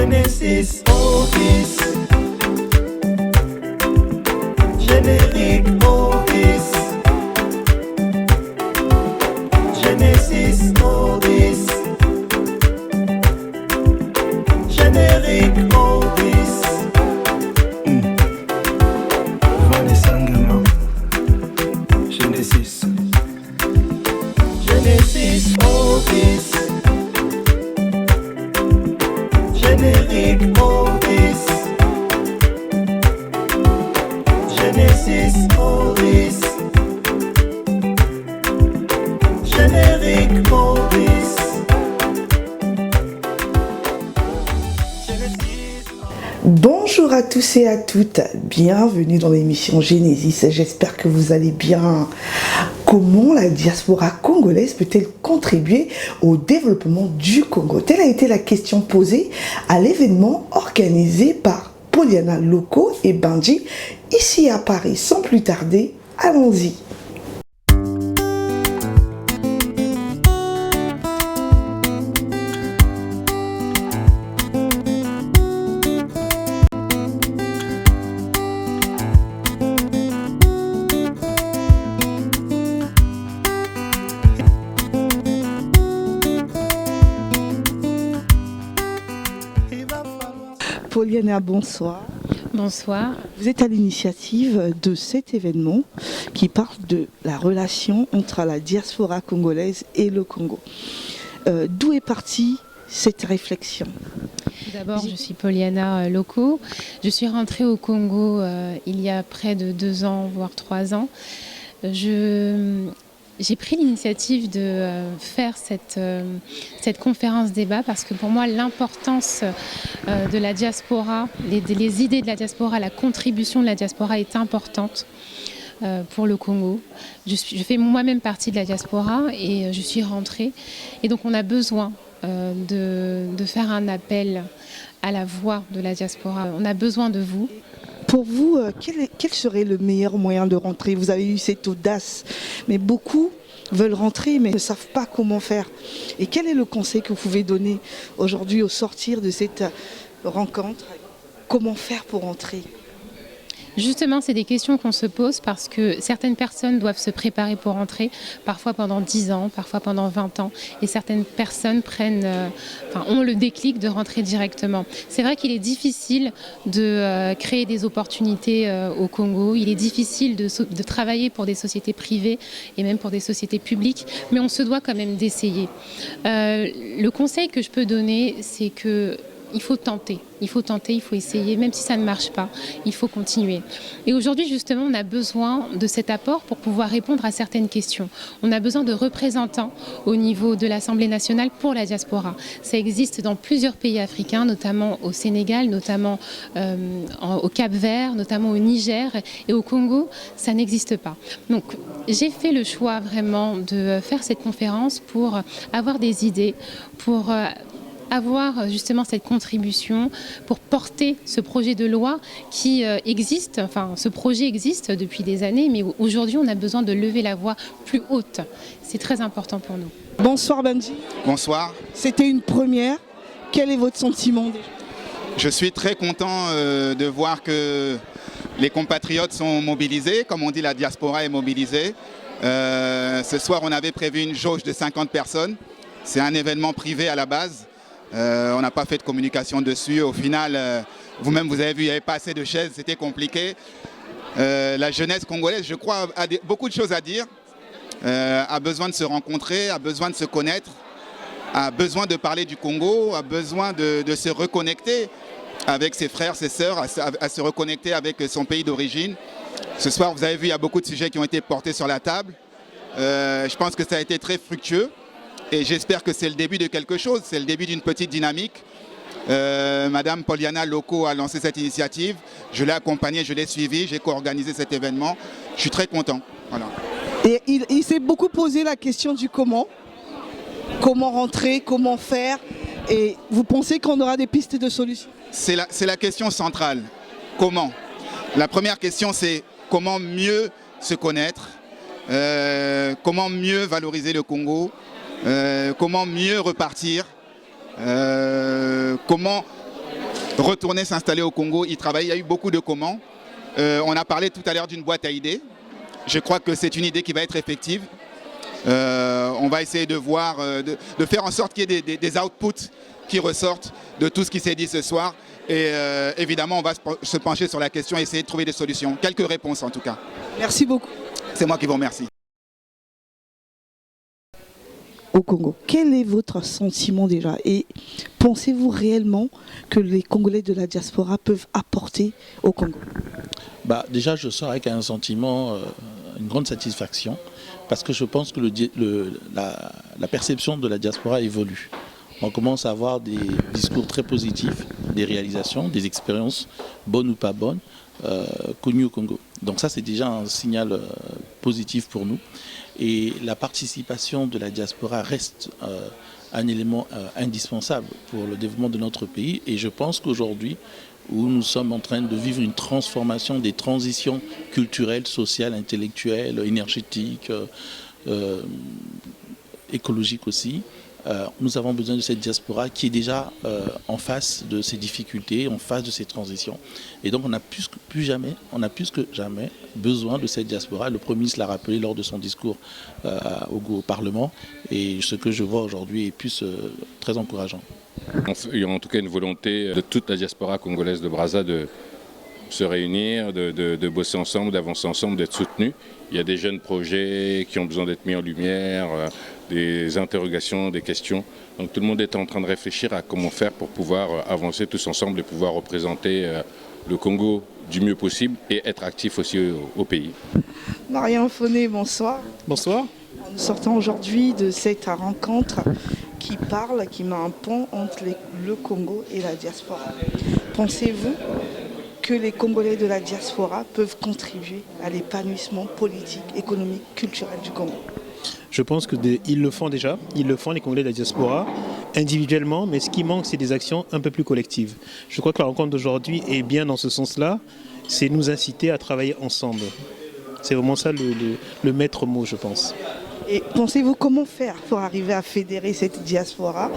Genesis Office. Générique Office. Genesis Office. Générique Office. Vanessa Ngema. Genesis. Genesis Office. Générique Office. Genesis Office. Générique Office. Bonjour à tous et à toutes, bienvenue dans l'émission Genesis, j'espère que vous allez bien. Comment la diaspora congolaise peut-elle contribuer au développement du Congo? Telle a été la question posée à l'événement organisé par Poliana Loko et Bandji ici à Paris. Sans plus tarder, allons-y. Poliana, bonsoir. Bonsoir. Vous êtes à l'initiative de cet événement qui parle de la relation entre la diaspora congolaise et le Congo. D'où est partie cette réflexion? D'abord, je suis Poliana Loko. Je suis rentrée au Congo il y a près de 2 ans, voire 3 ans. J'ai pris l'initiative de faire cette conférence débat parce que pour moi l'importance de la diaspora, les idées de la diaspora, la contribution de la diaspora est importante pour le Congo. Je fais moi-même partie de la diaspora et je suis rentrée. Et donc on a besoin de faire un appel à la voix de la diaspora. On a besoin de vous. Pour vous, quel serait le meilleur moyen de rentrer? Vous avez eu cette audace, mais beaucoup veulent rentrer mais ne savent pas comment faire. Et quel est le conseil que vous pouvez donner aujourd'hui au sortir de cette rencontre? Comment faire pour rentrer? Justement, c'est des questions qu'on se pose parce que certaines personnes doivent se préparer pour rentrer, parfois pendant 10 ans, parfois pendant 20 ans. Et certaines personnes ont le déclic de rentrer directement. C'est vrai qu'il est difficile de créer des opportunités au Congo. Il est difficile de travailler pour des sociétés privées et même pour des sociétés publiques. Mais on se doit quand même d'essayer. Le conseil que je peux donner, c'est que il faut tenter, il faut essayer, même si ça ne marche pas, il faut continuer. Et aujourd'hui, justement, on a besoin de cet apport pour pouvoir répondre à certaines questions. On a besoin de représentants au niveau de l'Assemblée nationale pour la diaspora. Ça existe dans plusieurs pays africains, notamment au Sénégal, notamment au Cap-Vert, notamment au Niger et au Congo, ça n'existe pas. Donc, j'ai fait le choix vraiment de faire cette conférence pour avoir des idées, pour avoir justement cette contribution pour porter ce projet de loi qui existe, enfin ce projet existe depuis des années, mais aujourd'hui on a besoin de lever la voix plus haute. C'est très important pour nous. Bonsoir Bandji. Bonsoir. C'était une première. Quel est votre sentiment déjà? Je suis très content de voir que les compatriotes sont mobilisés, comme on dit la diaspora est mobilisée. Ce soir on avait prévu une jauge de 50 personnes. C'est un événement privé à la base. On n'a pas fait de communication dessus. Au final, vous-même, vous avez vu, il n'y avait pas assez de chaises, c'était compliqué. La jeunesse congolaise, je crois, a beaucoup de choses à dire, a besoin de se rencontrer, a besoin de se connaître, a besoin de parler du Congo, a besoin de se reconnecter avec ses frères, ses sœurs, à se reconnecter avec son pays d'origine. Ce soir, vous avez vu, il y a beaucoup de sujets qui ont été portés sur la table. Je pense que ça a été très fructueux. Et j'espère que c'est le début de quelque chose, c'est le début d'une petite dynamique. Madame Poliana Loko a lancé cette initiative, je l'ai accompagnée, je l'ai suivie, j'ai co-organisé cet événement. Je suis très content. Voilà. Et il s'est beaucoup posé la question du comment. Comment rentrer, comment faire. Et vous pensez qu'on aura des pistes de solutions? C'est la question centrale. Comment? La première question, c'est comment mieux se connaître, comment mieux valoriser le Congo, comment mieux repartir, comment retourner s'installer au Congo, y travailler. Il y a eu beaucoup de comment. On a parlé tout à l'heure d'une boîte à idées. Je crois que c'est une idée qui va être effective. On va essayer de voir, de faire en sorte qu'il y ait des outputs qui ressortent de tout ce qui s'est dit ce soir. Et évidemment, on va se pencher sur la question et essayer de trouver des solutions. Quelques réponses en tout cas. Merci beaucoup. C'est moi qui vous remercie. Au Congo, quel est votre sentiment déjà? Et pensez-vous réellement que les Congolais de la diaspora peuvent apporter au Congo? Déjà, je sors avec un sentiment, une grande satisfaction, parce que je pense que la perception de la diaspora évolue. On commence à avoir des discours très positifs, des réalisations, des expériences, bonnes ou pas bonnes, connues au Congo. Donc ça, c'est déjà un signal positif pour nous. Et la participation de la diaspora reste un élément indispensable pour le développement de notre pays. Et je pense qu'aujourd'hui, où nous sommes en train de vivre une transformation, des transitions culturelles, sociales, intellectuelles, énergétiques, écologiques aussi, nous avons besoin de cette diaspora qui est déjà en face de ces difficultés, en face de ces transitions. Et donc on a plus que jamais besoin de cette diaspora. Le Premier ministre l'a rappelé lors de son discours au Parlement. Et ce que je vois aujourd'hui est plus très encourageant. Il y a en tout cas une volonté de toute la diaspora congolaise de Brazza de se réunir, de bosser ensemble, d'avancer ensemble, d'être soutenus. Il y a des jeunes projets qui ont besoin d'être mis en lumière, des interrogations, des questions. Donc tout le monde est en train de réfléchir à comment faire pour pouvoir avancer tous ensemble et pouvoir représenter le Congo du mieux possible et être actif aussi au pays. Marianne Foné, bonsoir. Bonsoir. Nous sortons aujourd'hui de cette rencontre qui met un pont entre le Congo et la diaspora. Pensez-vous que les Congolais de la diaspora peuvent contribuer à l'épanouissement politique, économique, culturel du Congo? Je pense qu'ils le font déjà. Ils le font, les Congolais de la diaspora, individuellement, mais ce qui manque, c'est des actions un peu plus collectives. Je crois que la rencontre d'aujourd'hui est bien dans ce sens-là. C'est nous inciter à travailler ensemble. C'est vraiment ça le maître mot, je pense. Et pensez-vous comment faire pour arriver à fédérer cette diaspora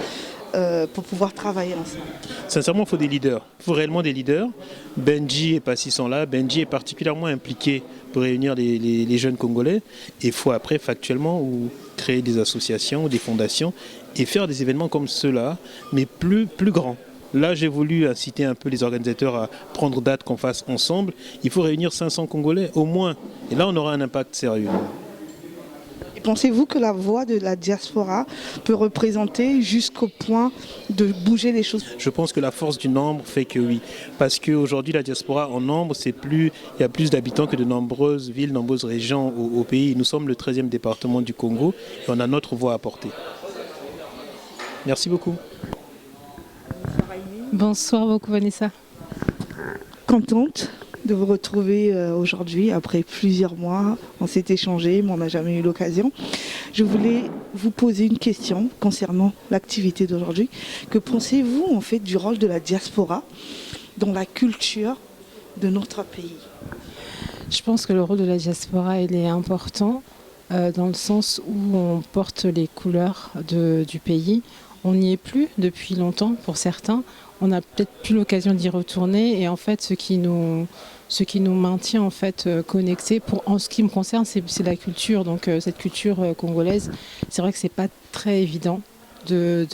pour pouvoir travailler ensemble? Sincèrement, il faut des leaders. Il faut réellement des leaders. Benji et Passy sont là. Benji est particulièrement impliqué pour réunir les jeunes Congolais. Et il faut après, factuellement, créer des associations ou des fondations et faire des événements comme ceux-là, mais plus grands. Là, j'ai voulu inciter un peu les organisateurs à prendre date qu'on fasse ensemble. Il faut réunir 500 Congolais au moins. Et là, on aura un impact sérieux. Et pensez-vous que la voix de la diaspora peut représenter jusqu'au point de bouger les choses? Je pense que la force du nombre fait que oui. Parce qu'aujourd'hui, la diaspora en nombre, il y a plus d'habitants que de nombreuses villes, nombreuses régions au pays. Nous sommes le 13e département du Congo et on a notre voix à porter. Merci beaucoup. Bonsoir beaucoup Vanessa. Contente de vous retrouver aujourd'hui après plusieurs mois. On s'est échangé, mais on n'a jamais eu l'occasion. Je voulais vous poser une question concernant l'activité d'aujourd'hui. Que pensez-vous en fait du rôle de la diaspora dans la culture de notre pays? Je pense que le rôle de la diaspora il est important dans le sens où on porte les couleurs du pays. On n'y est plus depuis longtemps pour certains. On n'a peut-être plus l'occasion d'y retourner et en fait ce qui nous maintient en fait connectés, en ce qui me concerne, c'est la culture. Donc cette culture congolaise, c'est vrai que c'est pas très évident de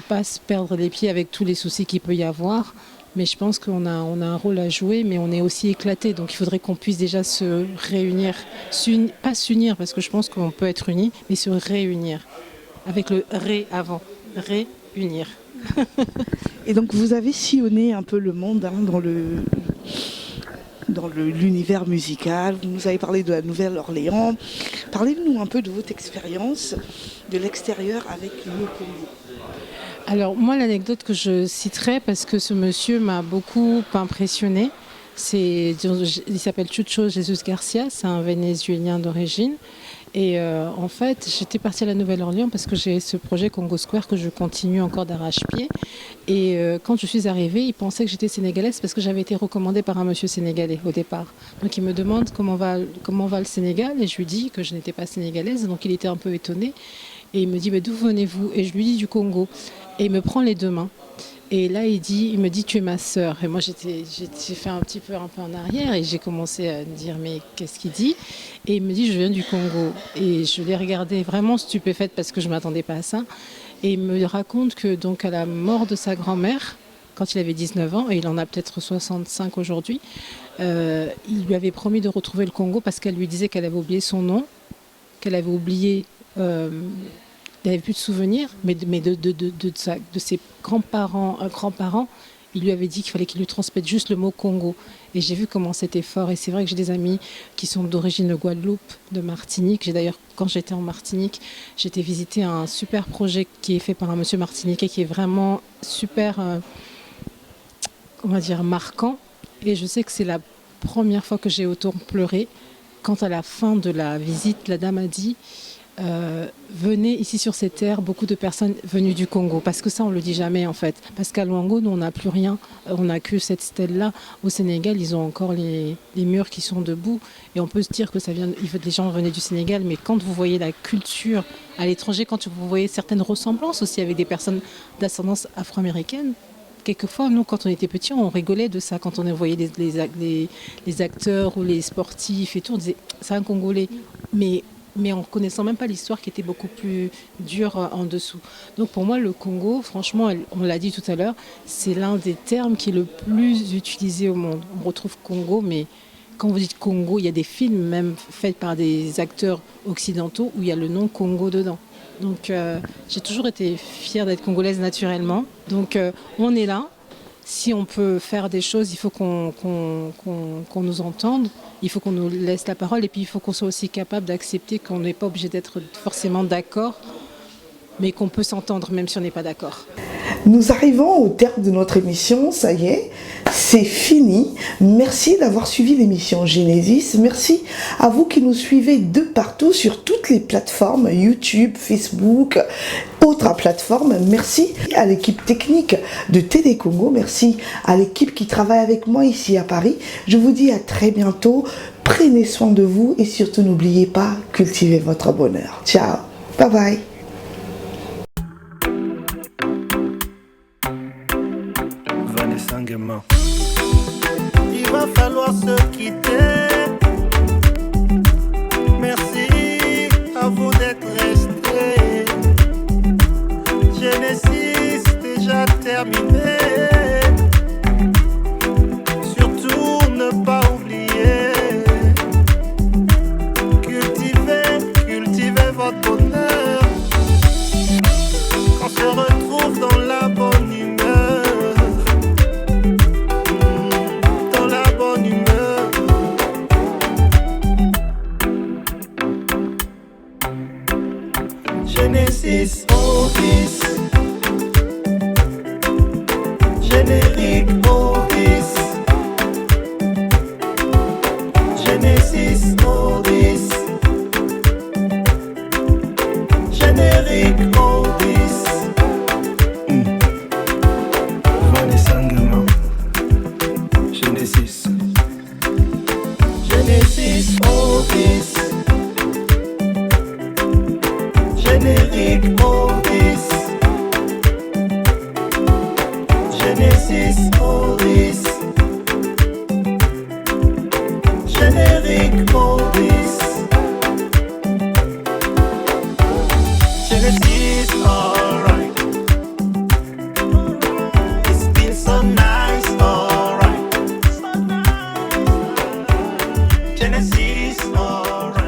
pas se perdre les pieds avec tous les soucis qu'il peut y avoir. Mais je pense qu'on a un rôle à jouer, mais on est aussi éclatés. Donc il faudrait qu'on puisse déjà se réunir, pas s'unir parce que je pense qu'on peut être unis, mais se réunir avec le ré avant, réunir. Et donc vous avez sillonné un peu le monde dans l'univers musical. Vous nous avez parlé de la Nouvelle-Orléans. Parlez-nous un peu de votre expérience de l'extérieur avec le Congo. Alors moi l'anecdote que je citerai parce que ce monsieur m'a beaucoup impressionné, il s'appelle Chucho Jesus Garcia, c'est un Vénézuélien d'origine. Et en fait, j'étais partie à la Nouvelle-Orléans parce que j'ai ce projet Congo Square que je continue encore d'arrache-pied. Et quand je suis arrivée, il pensait que j'étais sénégalaise parce que j'avais été recommandée par un monsieur sénégalais au départ. Donc il me demande comment va le Sénégal et je lui dis que je n'étais pas sénégalaise. Donc il était un peu étonné et il me dit d'où venez-vous? Et je lui dis du Congo. Et il me prend les deux mains. Et là, il me dit, tu es ma sœur. Et moi, j'ai fait un peu en arrière et j'ai commencé à me dire, mais qu'est-ce qu'il dit? Et il me dit, je viens du Congo. Et je l'ai regardé vraiment stupéfaite parce que je ne m'attendais pas à ça. Et il me raconte que donc à la mort de sa grand-mère, quand il avait 19 ans, et il en a peut-être 65 aujourd'hui, il lui avait promis de retrouver le Congo parce qu'elle lui disait qu'elle avait oublié son nom, qu'elle avait oublié... il n'avait plus de souvenirs, mais de ses grands-parents, il lui avait dit qu'il fallait qu'il lui transmette juste le mot Congo. Et j'ai vu comment c'était fort. Et c'est vrai que j'ai des amis qui sont d'origine de Guadeloupe, de Martinique. J'ai d'ailleurs, quand j'étais en Martinique, j'étais visiter un super projet qui est fait par un monsieur martiniquais qui est vraiment super, marquant. Et je sais que c'est la première fois que j'ai autant pleuré quand à la fin de la visite, la dame a dit... venez ici sur ces terres beaucoup de personnes venues du Congo, parce que ça on le dit jamais en fait, parce qu'à Luango nous on n'a plus rien, on n'a que cette stèle là. Au Sénégal ils ont encore les murs qui sont debout et on peut se dire que ça vient, les gens venaient du Sénégal, mais quand vous voyez la culture à l'étranger, quand vous voyez certaines ressemblances aussi avec des personnes d'ascendance afro-américaine, quelquefois, nous, quand on était petits, on rigolait de ça. Quand on voyait les acteurs ou les sportifs et tout, on disait c'est un Congolais, mais en connaissant même pas l'histoire qui était beaucoup plus dure en dessous. Donc pour moi, le Congo, franchement, on l'a dit tout à l'heure, c'est l'un des termes qui est le plus utilisé au monde. On retrouve Congo, mais quand vous dites Congo, il y a des films même faits par des acteurs occidentaux où il y a le nom Congo dedans. Donc j'ai toujours été fière d'être congolaise naturellement. Donc on est là. Si on peut faire des choses, il faut qu'on nous entende, il faut qu'on nous laisse la parole et puis il faut qu'on soit aussi capable d'accepter qu'on n'est pas obligé d'être forcément d'accord, mais qu'on peut s'entendre même si on n'est pas d'accord. Nous arrivons au terme de notre émission, ça y est, c'est fini. Merci d'avoir suivi l'émission Genesis. Merci à vous qui nous suivez de partout sur toutes les plateformes, YouTube, Facebook, autres plateformes. Merci à l'équipe technique de Télé Congo. Merci à l'équipe qui travaille avec moi ici à Paris. Je vous dis à très bientôt. Prenez soin de vous et surtout n'oubliez pas, cultivez votre bonheur. Ciao, bye bye. Il va falloir se quitter. Merci à vous d'être restés. Genesis déjà terminé. Surtout ne pas oublier. Cultivez votre bonheur. On se retrouve dans la bonne humeur. Genesis Office. Générique Office. Genesis Office. Générique Office. Vanessa Nguema. Genesis. Genesis Office. Générique Office. Genesis Office. Générique Office. Genesis, alright. It's been so nice, alright. Genesis, alright.